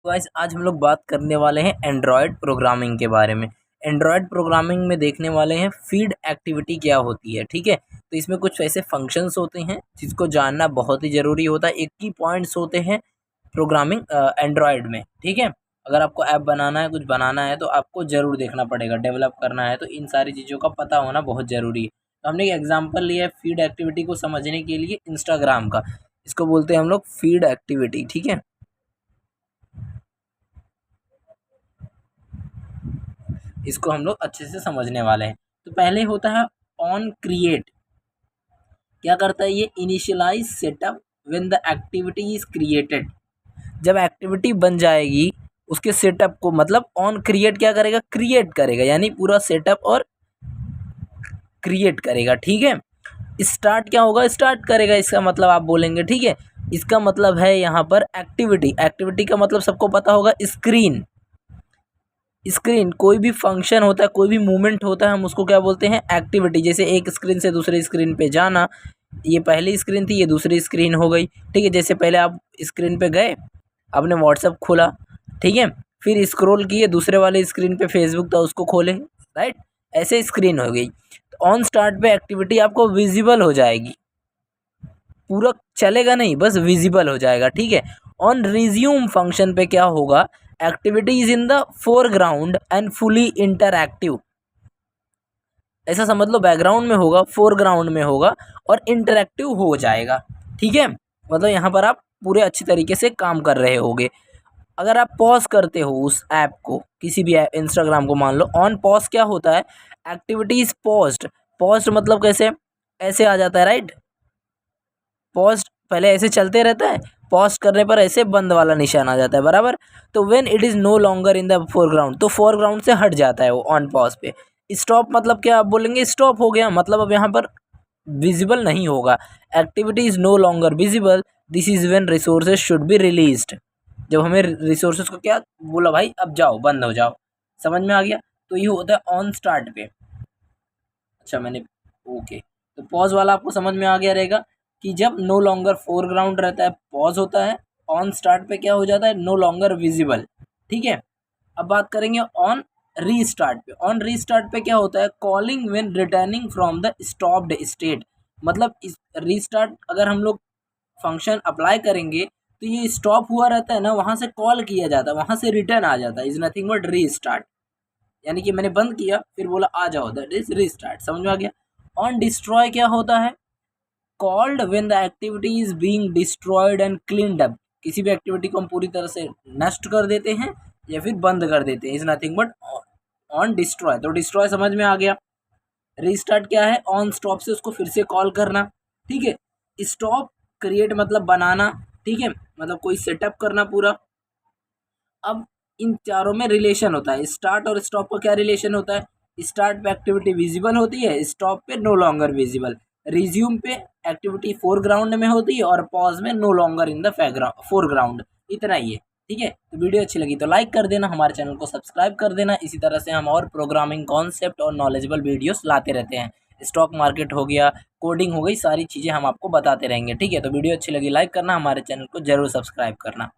Guys आज हम लोग बात करने वाले हैं एंड्रॉयड प्रोग्रामिंग के बारे में। एंड्रॉयड प्रोग्रामिंग में देखने वाले हैं फीड एक्टिविटी क्या होती है। ठीक है, तो इसमें कुछ ऐसे फंक्शंस होते हैं जिसको जानना बहुत ही ज़रूरी होता है। एक ही पॉइंट्स होते हैं प्रोग्रामिंग एंड्रॉयड में। ठीक है, अगर आपको ऐप बनाना है, कुछ बनाना है, तो आपको ज़रूर देखना पड़ेगा। डेवलप करना है तो इन सारी चीज़ों का पता होना बहुत ज़रूरी है। तो हमने एक एग्जाम्पल लिया है फीड एक्टिविटी को समझने के लिए इंस्टाग्राम का। इसको बोलते हैं हम लोग फीड एक्टिविटी। ठीक है, इसको हम लोग अच्छे से समझने वाले हैं। तो पहले होता है ऑन क्रिएट। क्या करता है ये? Initialise setup when the activity is created. जब एक्टिविटी बन जाएगी उसके सेटअप को, मतलब ऑन क्रिएट क्या करेगा? क्रिएट करेगा, यानी पूरा सेटअप और क्रिएट करेगा। ठीक है, स्टार्ट क्या होगा? स्टार्ट करेगा, इसका मतलब आप बोलेंगे। ठीक है, इसका मतलब है यहाँ पर एक्टिविटी। एक्टिविटी का मतलब सबको पता होगा, स्क्रीन। स्क्रीन कोई भी फंक्शन होता है, कोई भी मूवमेंट होता है, हम उसको क्या बोलते हैं? एक्टिविटी। जैसे एक स्क्रीन से दूसरे स्क्रीन पे जाना, ये पहली स्क्रीन थी, ये दूसरी स्क्रीन हो गई। ठीक है, जैसे पहले आप स्क्रीन पे गए, आपने व्हाट्सअप खोला, ठीक है, फिर स्क्रॉल किए, दूसरे वाले स्क्रीन पे फेसबुक था, उसको खोले, राइट, ऐसे स्क्रीन हो गई। तो ऑन स्टार्ट पे एक्टिविटी आपको विजिबल हो जाएगी, पूरा चलेगा नहीं, बस विजिबल हो जाएगा। ठीक है, ऑन रिज्यूम फंक्शन पे क्या होगा? Activity is in the foreground and fully interactive. ऐसा समझ लो, बैकग्राउंड में होगा, फोरग्राउंड में होगा और इंटरएक्टिव हो जाएगा। ठीक है, मतलब यहाँ पर आप पूरे अच्छी तरीके से काम कर रहे होगे। अगर आप पॉज करते हो उस ऐप को, किसी भी इंस्टाग्राम को मान लो, ऑन पॉज क्या होता है? Activity is paused. पॉज्ड मतलब कैसे? ऐसे आ जाता है, राइट। पॉज पहले ऐसे चलते रहता है, पॉज करने पर ऐसे बंद वाला निशान आ जाता है, बराबर। तो when it is no longer in the foreground, तो फोरग्राउंड से हट जाता है वो ऑन पॉज पे। स्टॉप मतलब क्या? आप बोलेंगे स्टॉप हो गया, मतलब अब यहाँ पर विजिबल नहीं होगा। Activity is no longer visible, this is when resources should be released. जब हमें रिसोर्सेज को क्या बोला, भाई अब जाओ, बंद हो जाओ। समझ में आ गया? तो ये होता है ऑन स्टार्ट पे। अच्छा, मैंने ओके, तो पॉज वाला आपको समझ में आ गया रहेगा कि जब नो लॉन्गर फोरग्राउंड रहता है पॉज होता है, ऑन स्टार्ट पे क्या हो जाता है? No longer visible. ठीक है, अब बात करेंगे ऑन रीस्टार्ट पे। ऑन रीस्टार्ट पे क्या होता है? Calling when returning from the stopped state. मतलब इस रीस्टार्ट अगर हम लोग फंक्शन अप्लाई करेंगे तो ये स्टॉप हुआ रहता है ना, वहाँ से कॉल किया जाता है, वहाँ से रिटर्न आ जाता है। इज नथिंग बट रीस्टार्ट, यानी कि मैंने बंद किया फिर बोला आ जाओ, दैट इज रीस्टार्ट। समझ में आ गया? ऑन डिस्ट्रॉय क्या होता है? Called when the activity is being destroyed and cleaned up. किसी भी एक्टिविटी को हम पूरी तरह से नष्ट कर देते हैं या फिर बंद कर देते हैं, is nothing but on destroy. तो डिस्ट्रॉय समझ में आ गया। रीस्टार्ट क्या है? ऑन स्टॉप से उसको फिर से कॉल करना। ठीक है, स्टॉप क्रिएट मतलब बनाना। ठीक है, मतलब कोई सेटअप करना पूरा। अब इन चारों में रिलेशन होता है। स्टार्ट और स्टॉप का क्या रिलेशन होता है? स्टार्ट पे एक्टिविटी विजिबल होती है, स्टॉप पे नो लॉन्गर विजिबल। रिज्यूम पे एक्टिविटी फोरग्राउंड में होती है और पॉज में no longer in the foreground. इतना ही है। ठीक है, तो वीडियो अच्छी लगी तो लाइक कर देना, हमारे चैनल को सब्सक्राइब कर देना। इसी तरह से हम और प्रोग्रामिंग कॉन्सेप्ट और नॉलेजेबल वीडियोस लाते रहते हैं। स्टॉक मार्केट हो गया, कोडिंग हो गई, सारी चीज़ें हम आपको बताते रहेंगे। ठीक है, तो वीडियो अच्छी लगी लाइक करना, हमारे चैनल को जरूर सब्सक्राइब करना।